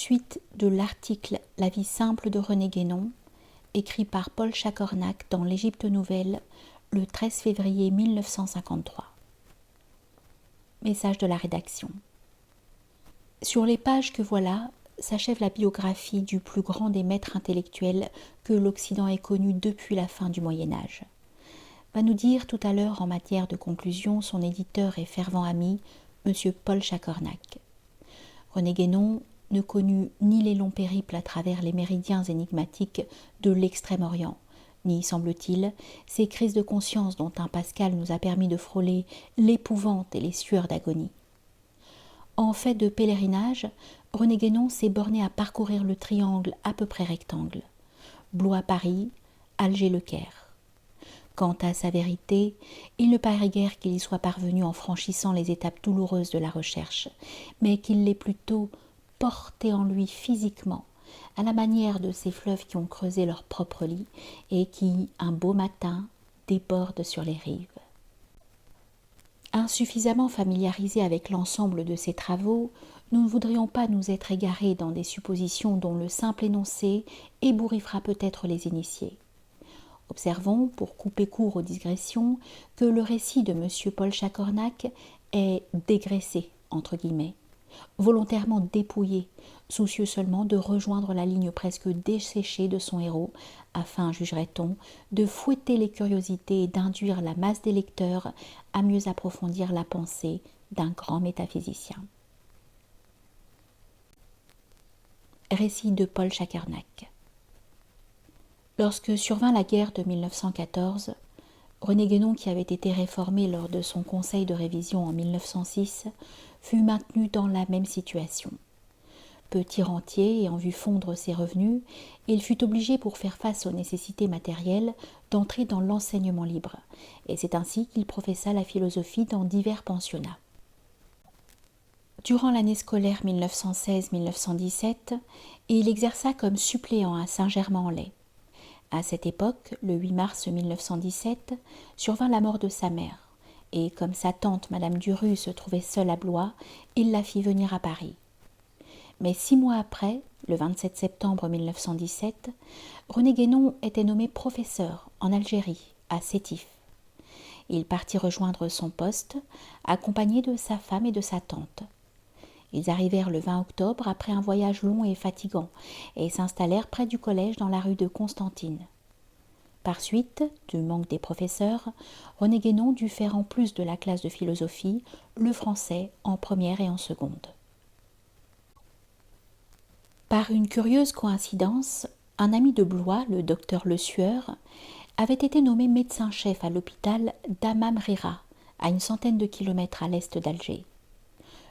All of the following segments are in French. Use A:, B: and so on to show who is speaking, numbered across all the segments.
A: suite de l'article « La vie simple de René Guénon », écrit par Paul Chacornac dans l'Égypte nouvelle le 13 février 1953. Message de la rédaction. Sur les pages que voilà s'achève la biographie du plus grand des maîtres intellectuels que l'Occident ait connu depuis la fin du Moyen-Âge. Va nous dire tout à l'heure en matière de conclusion son éditeur et fervent ami, M. Paul Chacornac. René Guénon ne connut ni les longs périples à travers les méridiens énigmatiques de l'Extrême-Orient, ni, semble-t-il, ces crises de conscience dont un Pascal nous a permis de frôler l'épouvante et les sueurs d'agonie. En fait de pèlerinage, René Guénon s'est borné à parcourir le triangle à peu près rectangle. Blois-Paris, Alger-Le Caire. Quant à sa vérité, il ne paraît guère qu'il y soit parvenu en franchissant les étapes douloureuses de la recherche, mais qu'il l'ait plutôt porté en lui physiquement, à la manière de ces fleuves qui ont creusé leur propre lit et qui, un beau matin, débordent sur les rives. Insuffisamment familiarisés avec l'ensemble de ces travaux, nous ne voudrions pas nous être égarés dans des suppositions dont le simple énoncé ébouriffera peut-être les initiés. Observons, pour couper court aux digressions, que le récit de M. Paul Chacornac est dégraissé, entre guillemets, volontairement dépouillé, soucieux seulement de rejoindre la ligne presque desséchée de son héros, afin, jugerait-on, de fouetter les curiosités et d'induire la masse des lecteurs à mieux approfondir la pensée d'un grand métaphysicien. Récit de Paul Chacornac. Lorsque survint la guerre de 1914, René Guénon, qui avait été réformé lors de son conseil de révision en 1906, fut maintenu dans la même situation. Petit rentier et en vue fondre ses revenus, il fut obligé, pour faire face aux nécessités matérielles, d'entrer dans l'enseignement libre, et c'est ainsi qu'il professa la philosophie dans divers pensionnats. Durant l'année scolaire 1916-1917, il exerça comme suppléant à Saint-Germain-en-Laye. À cette époque, le 8 mars 1917, survint la mort de sa mère, et comme sa tante Madame Duru se trouvait seule à Blois, il la fit venir à Paris. Mais 6 mois après, le 27 septembre 1917, René Guénon était nommé professeur en Algérie, à Sétif. Il partit rejoindre son poste, accompagné de sa femme et de sa tante. Ils arrivèrent le 20 octobre après un voyage long et fatigant et s'installèrent près du collège dans la rue de Constantine. Par suite, du manque des professeurs, René Guénon dut faire en plus de la classe de philosophie le français en première et en seconde. Par une curieuse coïncidence, un ami de Blois, le docteur Le Sueur, avait été nommé médecin-chef à l'hôpital d'Hamam-Rera, à une centaine de kilomètres à l'est d'Alger.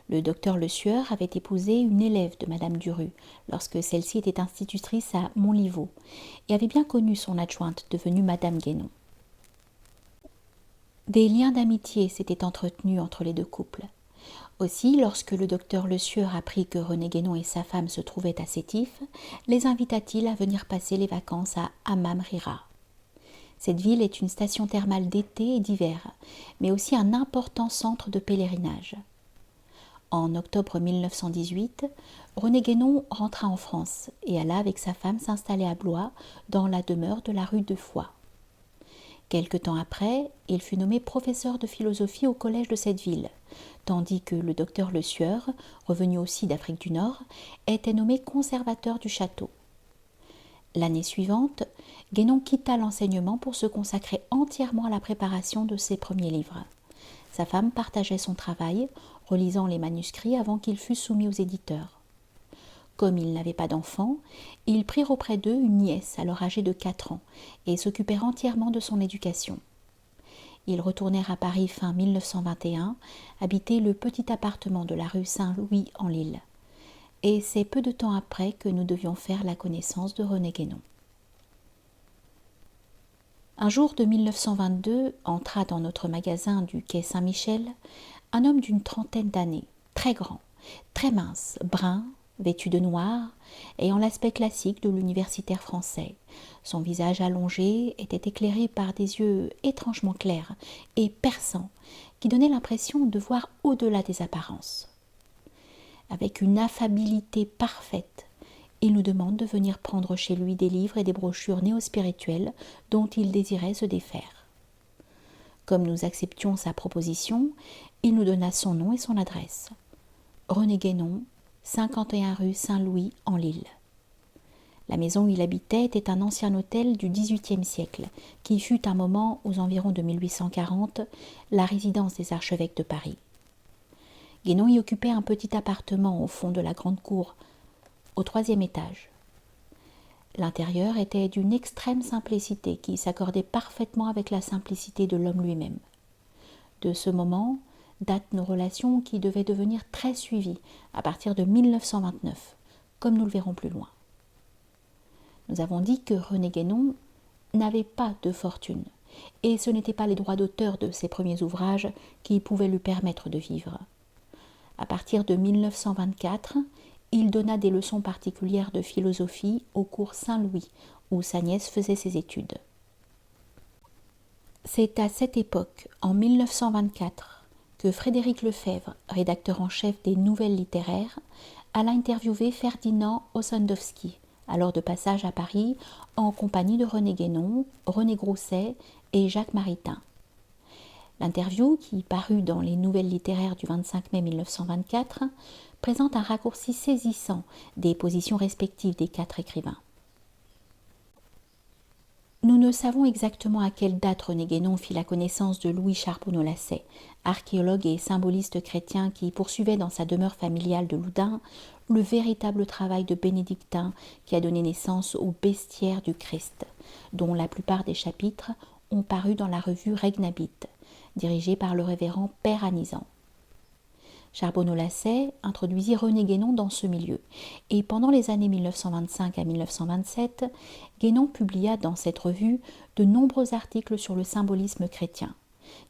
A: Le docteur Le Sueur avait épousé une élève de Madame Duru, lorsque celle-ci était institutrice à Montlivaud, et avait bien connu son adjointe, devenue Madame Guénon. Des liens d'amitié s'étaient entretenus entre les deux couples. Aussi, lorsque le docteur Le Sueur apprit que René Guénon et sa femme se trouvaient à Sétif, les invita-t-il à venir passer les vacances à Hamam-Rera. Cette ville est une station thermale d'été et d'hiver, mais aussi un important centre de pèlerinage. En octobre 1918, René Guénon rentra en France et alla avec sa femme s'installer à Blois, dans la demeure de la rue de Foix. Quelque temps après, il fut nommé professeur de philosophie au collège de cette ville, tandis que le docteur Le Sueur, revenu aussi d'Afrique du Nord, était nommé conservateur du château. L'année suivante, Guénon quitta l'enseignement pour se consacrer entièrement à la préparation de ses premiers livres. Sa femme partageait son travail, relisant les manuscrits avant qu'ils fussent soumis aux éditeurs. Comme ils n'avaient pas d'enfants, ils prirent auprès d'eux une nièce alors âgée de 4 ans et s'occupèrent entièrement de son éducation. Ils retournèrent à Paris fin 1921, habiter le petit appartement de la rue Saint-Louis en Lille. Et c'est peu de temps après que nous devions faire la connaissance de René Guénon. Un jour de 1922 entra dans notre magasin du quai Saint-Michel un homme d'une trentaine d'années, très grand, très mince, brun, vêtu de noir, ayant l'aspect classique de l'universitaire français. Son visage allongé était éclairé par des yeux étrangement clairs et perçants qui donnaient l'impression de voir au-delà des apparences. Avec une affabilité parfaite, il nous demande de venir prendre chez lui des livres et des brochures néo-spirituelles dont il désirait se défaire. Comme nous acceptions sa proposition, il nous donna son nom et son adresse. René Guénon, 51 rue Saint-Louis, en Lille. La maison où il habitait était un ancien hôtel du XVIIIe siècle, qui fut un moment, aux environs de 1840, la résidence des archevêques de Paris. Guénon y occupait un petit appartement au fond de la grande cour, au 3e étage. L'intérieur était d'une extrême simplicité qui s'accordait parfaitement avec la simplicité de l'homme lui-même. De ce moment datent nos relations qui devaient devenir très suivies à partir de 1929, comme nous le verrons plus loin. Nous avons dit que René Guénon n'avait pas de fortune, et ce n'étaient pas les droits d'auteur de ses premiers ouvrages qui pouvaient lui permettre de vivre. À partir de 1924, il donna des leçons particulières de philosophie au cours Saint-Louis, où sa nièce faisait ses études. C'est à cette époque, en 1924, que Frédéric Lefebvre, rédacteur en chef des Nouvelles littéraires, alla interviewer Ferdinand Ossendowski, alors de passage à Paris, en compagnie de René Guénon, René Grousset et Jacques Maritain. L'interview, qui parut dans les Nouvelles littéraires du 25 mai 1924, présente un raccourci saisissant des positions respectives des 4 écrivains. Nous ne savons exactement à quelle date René Guénon fit la connaissance de Louis Charbonneau-Lassay, archéologue et symboliste chrétien qui poursuivait dans sa demeure familiale de Loudun le véritable travail de bénédictin qui a donné naissance au Bestiaire du Christ, dont la plupart des chapitres ont paru dans la revue Regnabit, dirigée par le révérend Père Anisant. Charbonneau-Lassay introduisit René Guénon dans ce milieu, et pendant les années 1925 à 1927, Guénon publia dans cette revue de nombreux articles sur le symbolisme chrétien,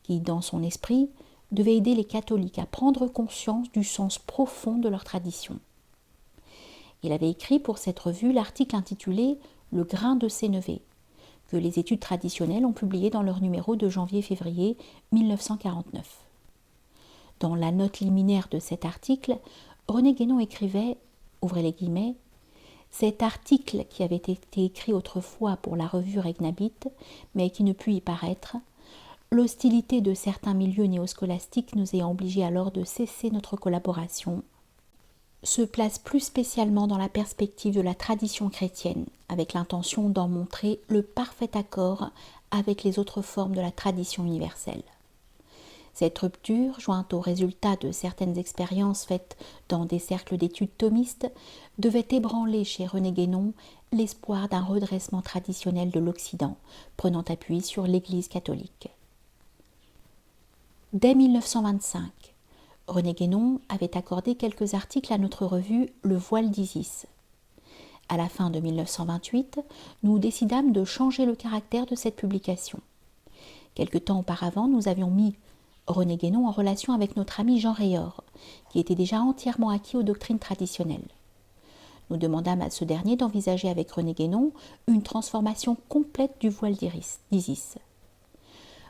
A: qui, dans son esprit, devait aider les catholiques à prendre conscience du sens profond de leur tradition. Il avait écrit pour cette revue l'article intitulé « Le grain de Sénévé », que les études traditionnelles ont publié dans leur numéro de janvier-février 1949. Dans la note liminaire de cet article, René Guénon écrivait, ouvrez les guillemets, « Cet article qui avait été écrit autrefois pour la revue Regnabit, mais qui ne put y paraître, l'hostilité de certains milieux néoscolastiques nous ayant obligés alors de cesser notre collaboration, se place plus spécialement dans la perspective de la tradition chrétienne, avec l'intention d'en montrer le parfait accord avec les autres formes de la tradition universelle. Cette rupture, jointe au résultat de certaines expériences faites dans des cercles d'études thomistes, devait ébranler chez René Guénon l'espoir d'un redressement traditionnel de l'Occident, prenant appui sur l'Église catholique. Dès 1925, René Guénon avait accordé quelques articles à notre revue Le Voile d'Isis. À la fin de 1928, nous décidâmes de changer le caractère de cette publication. Quelque temps auparavant, nous avions mis René Guénon en relation avec notre ami Jean Rayor, qui était déjà entièrement acquis aux doctrines traditionnelles. Nous demandâmes à ce dernier d'envisager avec René Guénon une transformation complète du voile d'Isis.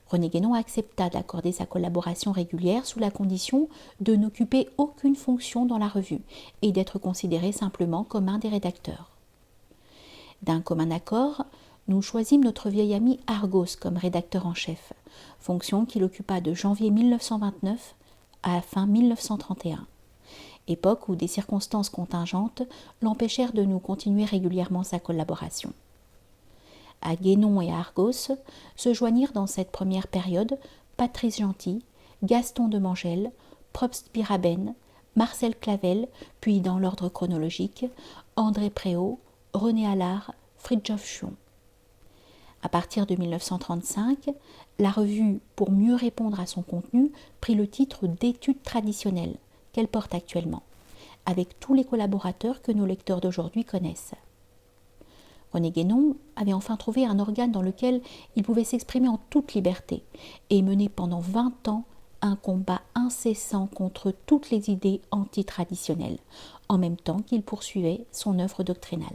A: René Guénon accepta d'accorder sa collaboration régulière sous la condition de n'occuper aucune fonction dans la revue et d'être considéré simplement comme un des rédacteurs. D'un commun accord, nous choisîmes notre vieil ami Argos comme rédacteur en chef, fonction qu'il occupa de janvier 1929 à fin 1931, époque où des circonstances contingentes l'empêchèrent de nous continuer régulièrement sa collaboration. À Guénon et à Argos se joignirent dans cette première période Patrice Gentil, Gaston de Mangel, Probst Biraben, Marcel Clavel, puis dans l'ordre chronologique, André Préau, René Allard, Fridtjof Schuon. À partir de 1935, la revue, pour mieux répondre à son contenu, prit le titre d'études traditionnelles, qu'elle porte actuellement, avec tous les collaborateurs que nos lecteurs d'aujourd'hui connaissent. René Guénon avait enfin trouvé un organe dans lequel il pouvait s'exprimer en toute liberté et mener pendant 20 ans un combat incessant contre toutes les idées antitraditionnelles, en même temps qu'il poursuivait son œuvre doctrinale.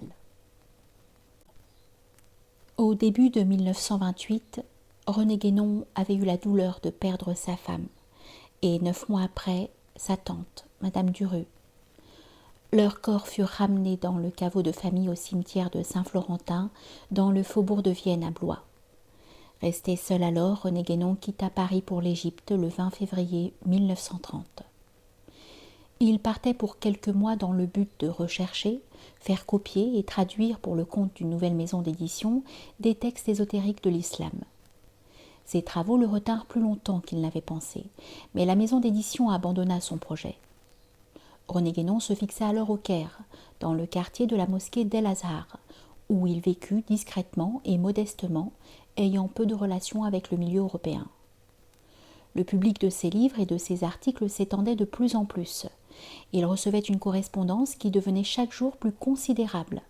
A: Au début de 1928, René Guénon avait eu la douleur de perdre sa femme et 9 mois après, sa tante, Madame Dureux. Leurs corps furent ramenés dans le caveau de famille au cimetière de Saint-Florentin, dans le faubourg de Vienne à Blois. Resté seul alors, René Guénon quitta Paris pour l'Égypte le 20 février 1930. Il partait pour quelques mois dans le but de rechercher, faire copier et traduire pour le compte d'une nouvelle maison d'édition des textes ésotériques de l'islam. Ces travaux le retinrent plus longtemps qu'il n'avait pensé, mais la maison d'édition abandonna son projet. René Guénon se fixa alors au Caire, dans le quartier de la mosquée d'El-Azhar, où il vécut discrètement et modestement, ayant peu de relations avec le milieu européen. Le public de ses livres et de ses articles s'étendait de plus en plus. Il recevait une correspondance qui devenait chaque jour plus considérable.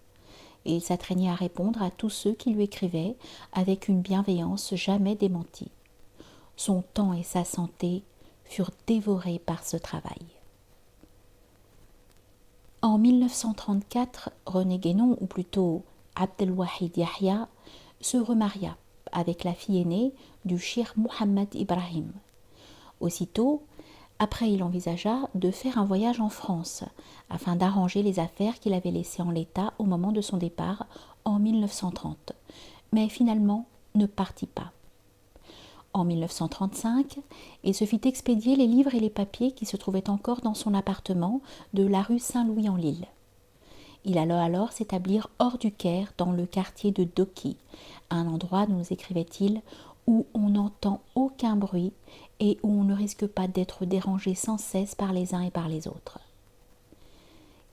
A: Et il s'attreignait à répondre à tous ceux qui lui écrivaient avec une bienveillance jamais démentie. Son temps et sa santé furent dévorés par ce travail. En 1934, René Guénon, ou plutôt Abdelwahid Yahya, se remaria avec la fille aînée du Cheikh Mohammed Ibrahim. Aussitôt, après il envisagea de faire un voyage en France afin d'arranger les affaires qu'il avait laissées en l'état au moment de son départ en 1930, mais finalement ne partit pas. En 1935, il se fit expédier les livres et les papiers qui se trouvaient encore dans son appartement de la rue Saint-Louis-en-l'Île. Il alla alors s'établir hors du Caire, dans le quartier de Doki, un endroit, nous écrivait-il, où on n'entend aucun bruit et où on ne risque pas d'être dérangé sans cesse par les uns et par les autres.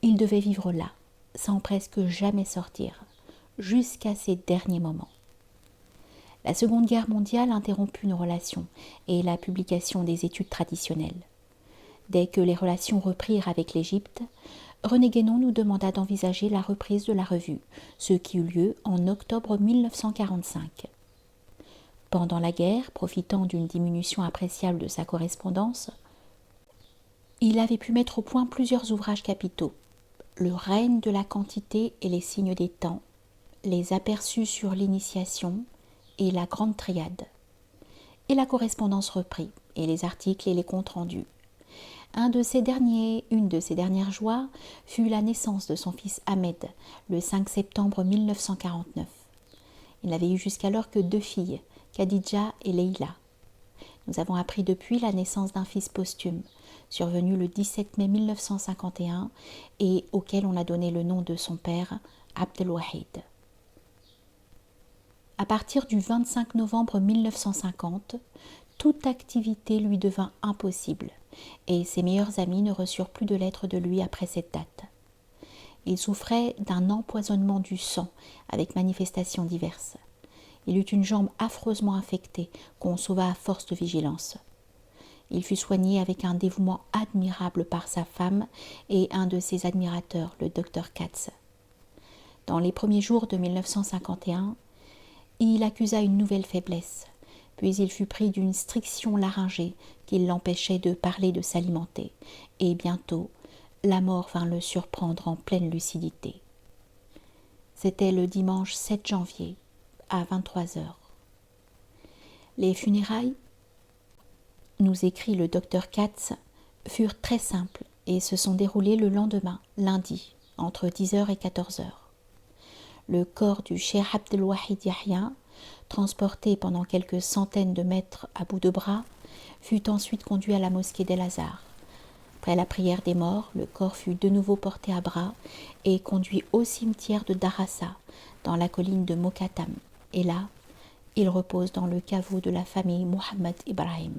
A: Il devait vivre là, sans presque jamais sortir, jusqu'à ses derniers moments. La Seconde Guerre mondiale interromput nos relations et la publication des études traditionnelles. Dès que les relations reprirent avec l'Égypte, René Guénon nous demanda d'envisager la reprise de la revue, ce qui eut lieu en octobre 1945. Pendant la guerre, profitant d'une diminution appréciable de sa correspondance, il avait pu mettre au point plusieurs ouvrages capitaux. Le règne de la quantité et les signes des temps, les aperçus sur l'initiation et la grande triade. Et la correspondance reprit, et les articles et les comptes rendus. Une de ses dernières joies fut la naissance de son fils Ahmed, le 5 septembre 1949. Il n'avait eu jusqu'alors que 2 filles, Khadija et Leila. Nous avons appris depuis la naissance d'un fils posthume, survenu le 17 mai 1951 et auquel on a donné le nom de son père, Abdelwahid. À partir du 25 novembre 1950, toute activité lui devint impossible et ses meilleurs amis ne reçurent plus de lettres de lui après cette date. Il souffrait d'un empoisonnement du sang avec manifestations diverses. Il eut une jambe affreusement infectée qu'on sauva à force de vigilance. Il fut soigné avec un dévouement admirable par sa femme et un de ses admirateurs, le docteur Katz. Dans les premiers jours de 1951, il accusa une nouvelle faiblesse, puis il fut pris d'une striction laryngée qui l'empêchait de parler, de s'alimenter, et bientôt la mort vint le surprendre en pleine lucidité. C'était le dimanche 7 janvier, à 23 heures. Les funérailles, nous écrit le docteur Katz, furent très simples et se sont déroulées le lendemain, lundi, entre 10h et 14h. Le corps du cheikh Abdelwahid Yahya, transporté pendant quelques centaines de mètres à bout de bras, fut ensuite conduit à la mosquée d'El-Azhar. Après la prière des morts, le corps fut de nouveau porté à bras et conduit au cimetière de Darassa, dans la colline de Mokatam. Et là, il repose dans le caveau de la famille Mohammed Ibrahim.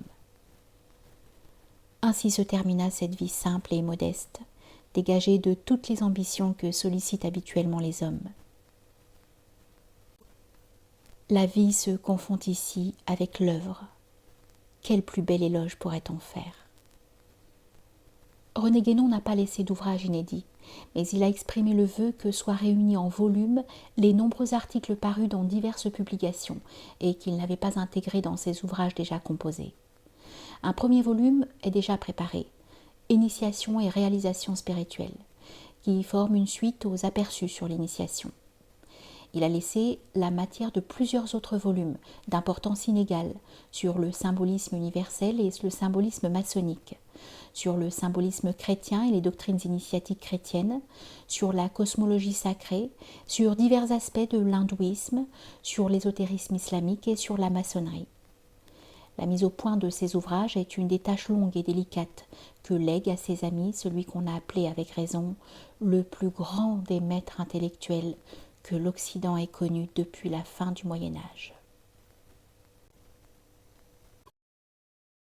A: Ainsi se termina cette vie simple et modeste, dégagée de toutes les ambitions que sollicitent habituellement les hommes. La vie se confond ici avec l'œuvre. Quel plus bel éloge pourrait-on faire? René Guénon n'a pas laissé d'ouvrage inédit, mais il a exprimé le vœu que soient réunis en volume les nombreux articles parus dans diverses publications et qu'il n'avait pas intégrés dans ses ouvrages déjà composés. Un premier volume est déjà préparé, Initiation et réalisation spirituelle, qui forme une suite aux aperçus sur l'initiation. Il a laissé la matière de plusieurs autres volumes d'importance inégale sur le symbolisme universel et le symbolisme maçonnique, sur le symbolisme chrétien et les doctrines initiatiques chrétiennes, sur la cosmologie sacrée, sur divers aspects de l'hindouisme, sur l'ésotérisme islamique et sur la maçonnerie. La mise au point de ces ouvrages est une des tâches longues et délicates que lègue à ses amis celui qu'on a appelé avec raison le plus grand des maîtres intellectuels que l'Occident ait connu depuis la fin du Moyen Âge.